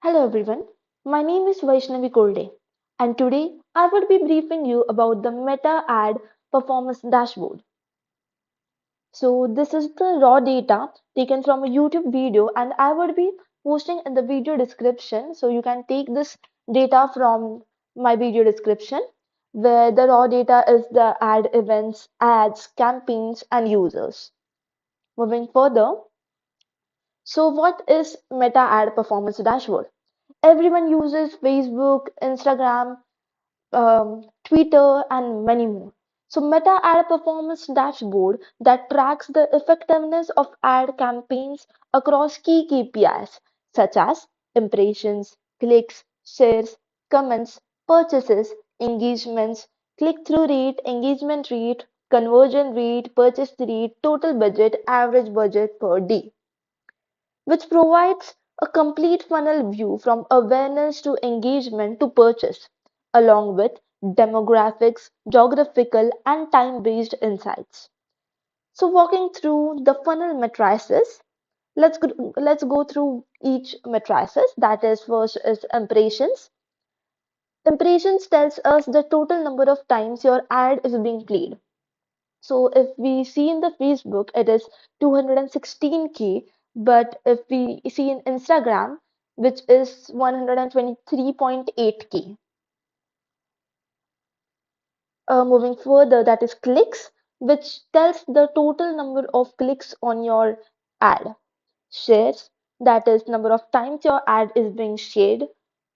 Hello everyone, my name is Vaishnavi Kolde, and today I would be briefing you about the Meta Ad Performance Dashboard. So, this is the raw data taken from a YouTube video, and I would be posting in the video description. So, you can take this data from my video description, where the raw data is the ad events, ads, campaigns, and users. Moving further, so what is Meta Ad Performance Dashboard? Everyone uses Facebook, Instagram, Twitter, and many more. So Meta Ad Performance Dashboard that tracks the effectiveness of ad campaigns across key KPIs such as impressions, clicks, shares, comments, purchases, engagements, click-through rate, engagement rate, conversion rate, purchase rate, total budget, average budget per day, which provides a complete funnel view from awareness to engagement to purchase, along with demographics, geographical, and time-based insights. So, walking through the funnel matrices, let's go through each matrices. That is, first is impressions. Impressions tells us the total number of times your ad is being played. So if we see in the Facebook, it is 216K, but if we see in Instagram, which is 123.8K. Moving further, that is clicks, which tells the total number of clicks on your ad. Shares, that is number of times your ad is being shared,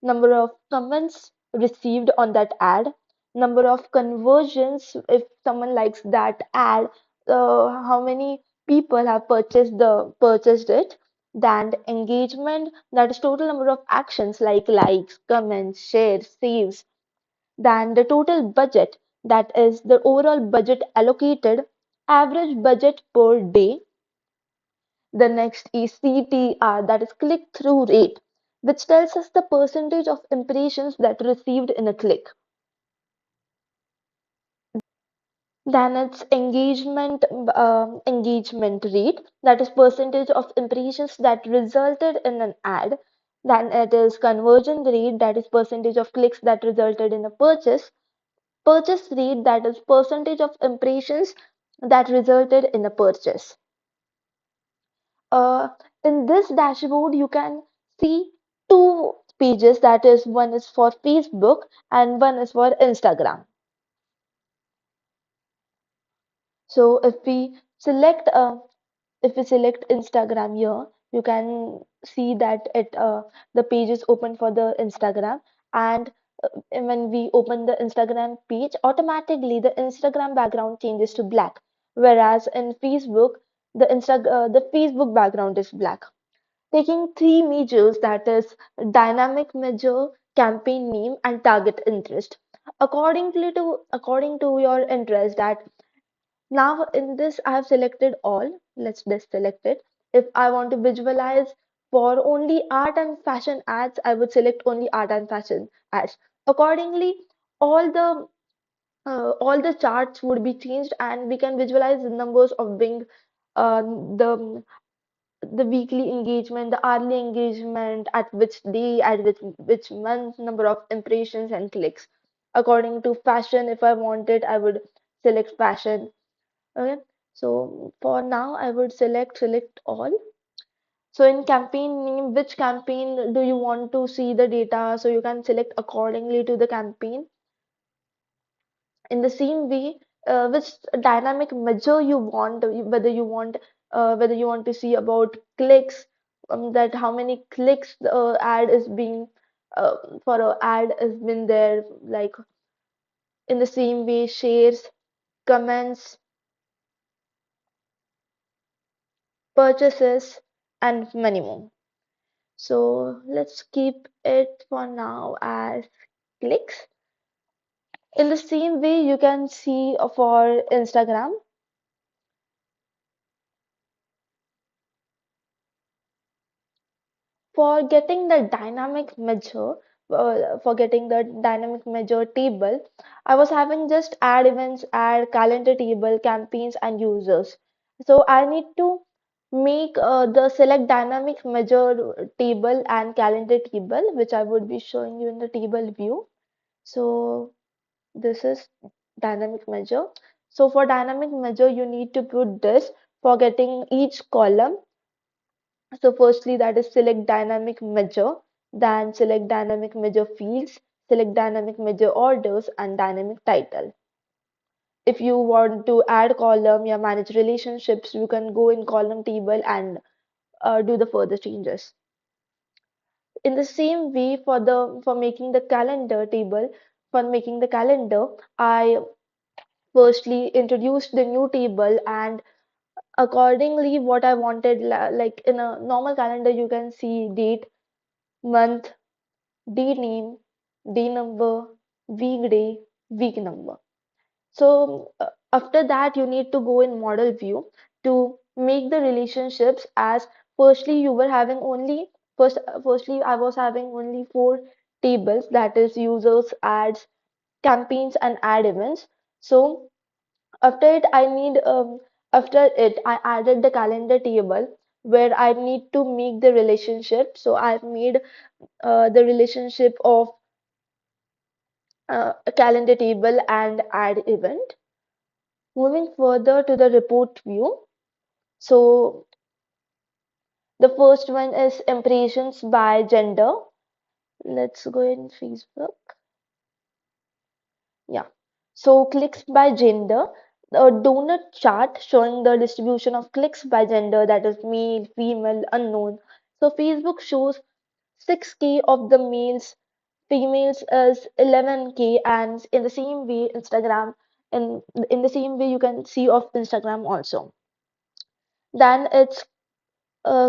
number of comments received on that ad, number of conversions if someone likes that ad, how many people have purchased it, then engagement, that is total number of actions like likes, comments, shares, saves, then the total budget, that is the overall budget allocated, average budget per day. The next is CTR, that is click-through rate, which tells us the percentage of impressions that received in a click. Then it's engagement rate, that is percentage of impressions that resulted in an ad. Then it is conversion rate, that is percentage of clicks that resulted in a purchase. Purchase rate, that is percentage of impressions that resulted in a purchase. Uh, in this dashboard, you can see two pages, that is, one is for Facebook and one is for Instagram. So if we select Instagram here, you can see that the page is open for the Instagram, and when we open the Instagram page, automatically the Instagram background changes to black, whereas in Facebook, the Facebook background is black. Taking three measures, that is dynamic measure, campaign name, and target interest. According to your interest, that now in this I have selected all. Let's just select it. If I want to visualize for only art and fashion ads, I would select only art and fashion ads. Accordingly, all the all the charts would be changed, and we can visualize the numbers of being uh, the the weekly engagement, the hourly engagement, at which day, at which month, number of impressions and clicks. According to fashion, if I wanted, I would select fashion. Okay, so for now, I would select all. So in campaign name, which campaign do you want to see the data? So you can select accordingly to the campaign. In the same way, which dynamic measure you want, whether you want to see about clicks, that how many clicks the ad is being uh, for a ad has been there, like in the same way, shares, comments, purchases, and many more. So let's keep it for now as clicks. In the same way, you can see for Instagram. For getting the dynamic measure, for getting the dynamic measure table, I was having just add events, add calendar table, campaigns, and users. So I need to make the select dynamic measure table and calendar table, which I would be showing you in the table view. So this is dynamic measure. So for dynamic measure, you need to put this for getting each column. So firstly, that is select dynamic measure, then select dynamic measure fields, select dynamic measure orders, and dynamic title. If you want to add column or manage relationships, you can go in column table and do the further changes. In the same way, for making the calendar table, for making the calendar, I firstly introduced the new table, and accordingly what I wanted, like in a normal calendar, you can see date, month, day name, day number, weekday, week number. So after that, you need to go in model view to make the relationships as firstly you were having only firstly I was having only four tables, that is users, ads, campaigns, and ad events. So after it, after it I added the calendar table where I need to make the relationship. So I've made the relationship of a calendar table and ad event. Moving further to the report view, so the first one is impressions by gender. Let's go in Facebook. Yeah. So clicks by gender, a donut chart showing the distribution of clicks by gender, that is male, female, unknown. So Facebook shows 6K of the males, females is 11K, and in the same way Instagram, in the same way you can see of Instagram also. Then it's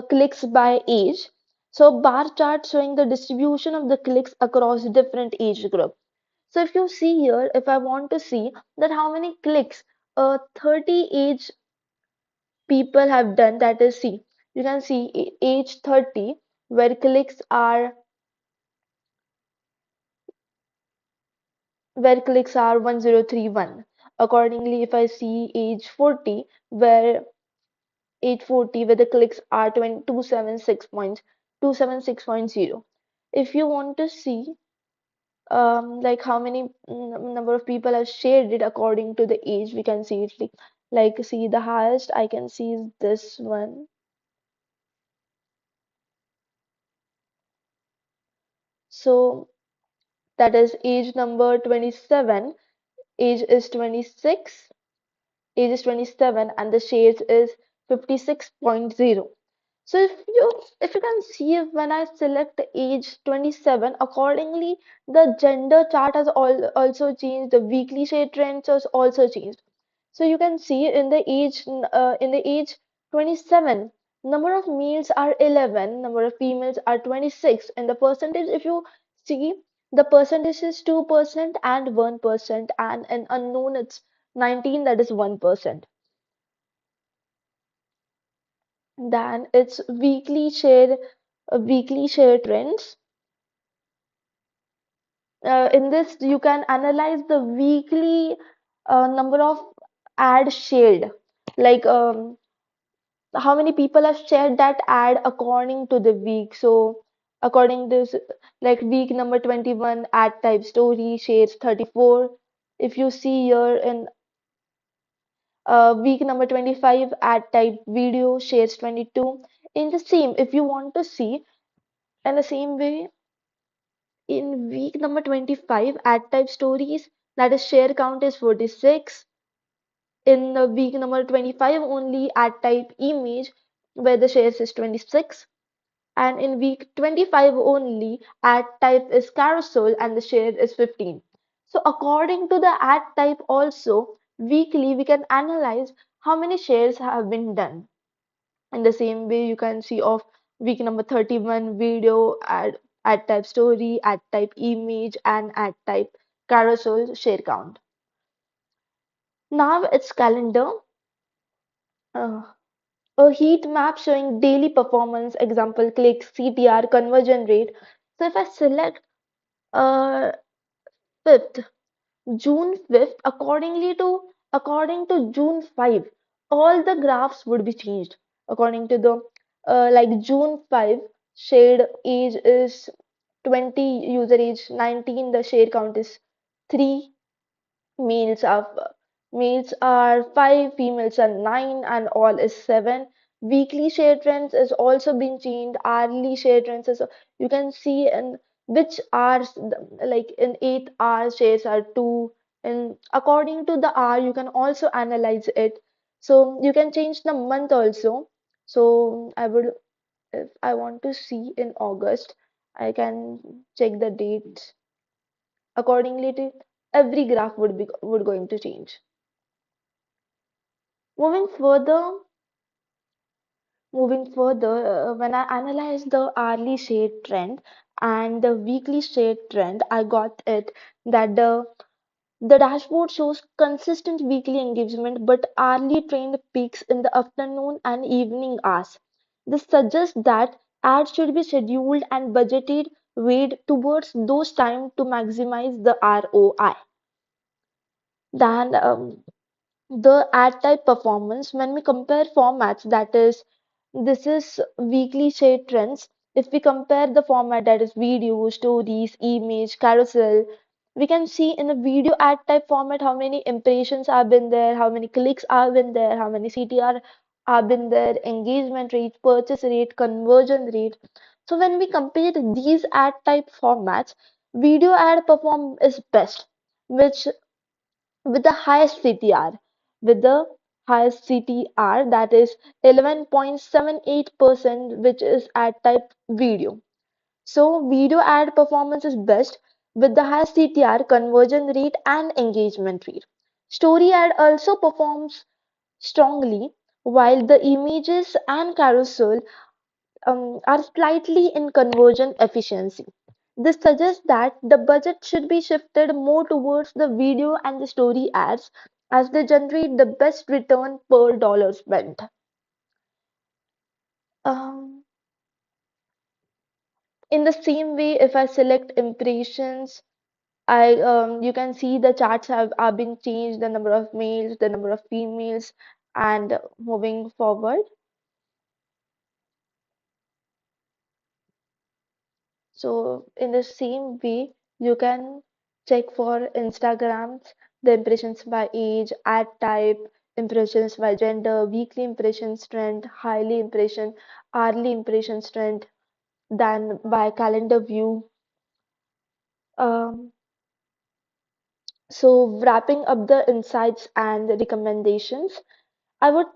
clicks by age. So bar chart showing the distribution of the clicks across different age group. So if you see here, if I want to see that how many clicks 30 age people have done, that is, see, you can see age 30 where clicks are 1031. Accordingly, if I see age 40 where the clicks are 276.0. If you want to see like how many number of people have shared it according to the age, we can see it like see the highest I can see is this one. So that is age number 27, age is 26, age is 27, and the shares is 56.0. So if you can see, when I select age 27, accordingly the gender chart has also changed, the weekly share trends has also changed. So you can see in the age 27, number of males are 11, number of females are 26, and the percentage, if you see, the percentage is 2% and 1%, and an unknown it's 19, that is 1%. Then it's weekly share trends. In this, you can analyze the weekly number of ad shared, like how many people have shared that ad according to the week. So according to like week number 21, ad type story shares 34. If you see here in week number 25, ad type video shares 22. In the same, if you want to see, in the same way, in week number 25, ad type stories, that is share count is 46. In the week number 25 only, ad type image, where the shares is 26. And in week 25 only, ad type is carousel and the share is 15. So according to the ad type also, weekly we can analyze how many shares have been done. In the same way, you can see of week number 31 video, ad type story, ad type image, and ad type carousel share count. Now it's calendar. Uh, a heat map showing daily performance, example clicks, CTR, conversion rate. So if I select uh, 5th, June 5th, according to June 5, all the graphs would be changed. according to the like June 5 shared age is 20, user age 19, the share count is 3, males are males are 5, females are 9, and all is 7. Weekly share trends is also been changed. Hourly share trends is, you can see in which hours, like in 8 hours shares are 2, and according to the hour you can also analyze it. So you can change the month also. So I would, if I want to see in August, I can check the date accordingly to every graph would going to change. Moving further, when I analyze the hourly shade trend and the weekly shade trend, I got it that the dashboard shows consistent weekly engagement, but hourly trend peaks in the afternoon and evening hours. This suggests that ads should be scheduled and budgeted weighed towards those time to maximize the ROI. Then the ad type performance, when we compare formats, that is, this is weekly shade trends. If we compare the format, that is video, stories, image, carousel, we can see in a video ad type format how many impressions have been there, how many clicks have been there, how many CTR have been there, engagement rate, purchase rate, conversion rate. So when we compare these ad type formats, video ad perform is best, which with the highest CTR, with the highest CTR, that is 11.78%, which is ad type video. So video ad performance is best with the highest CTR, conversion rate, and engagement rate. Story ad also performs strongly, while the images and carousel are slightly in conversion efficiency. This suggests that the budget should be shifted more towards the video and the story ads as they generate the best return per dollar spent. Um, in the same way, if I select impressions, I you can see the charts have been changed, the number of males, the number of females, and moving forward. So in the same way, you can check for Instagrams, the impressions by age, ad type, impressions by gender, weekly impressions trend, highly impression, hourly impressions trend, then by calendar view. Um, so wrapping up the insights and recommendations, I would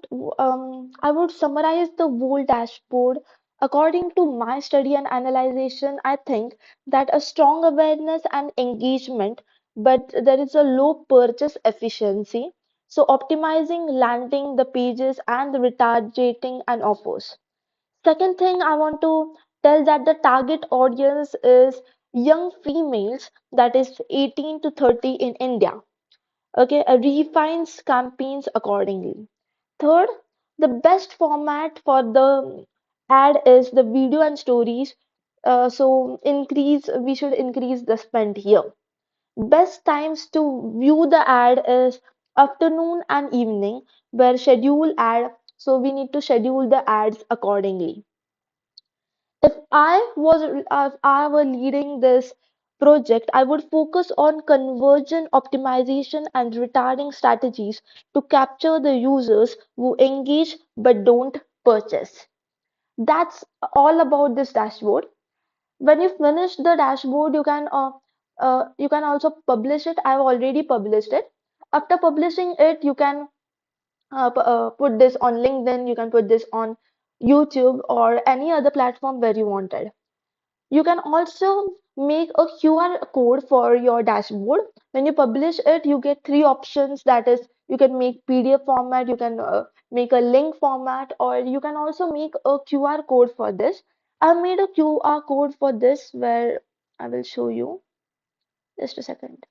I would summarize the whole dashboard. According to my study and analyzation, I think that a strong awareness and engagement, but there is a low purchase efficiency. So optimizing landing the pages and the retargeting and offers. Second thing I want to tell that the target audience is young females, that is 18 to 30 in India. Okay, refines campaigns accordingly. Third, the best format for the ad is the video and stories. We should increase the spend here. Best times to view the ad is afternoon and evening, where schedule ad. So we need to schedule the ads accordingly. If I were leading this project, I would focus on conversion optimization and retargeting strategies to capture the users who engage but don't purchase. That's all about this dashboard. When you finish the dashboard, you can also publish it. I've already published it. After publishing it, you can put this on LinkedIn. You can put this on YouTube or any other platform where you wanted. You can also make a QR code for your dashboard. When you publish it, you get three options. That is, you can make PDF format, you can make a link format, or you can also make a QR code for this. I've made a QR code for this where I will show you. Just a second.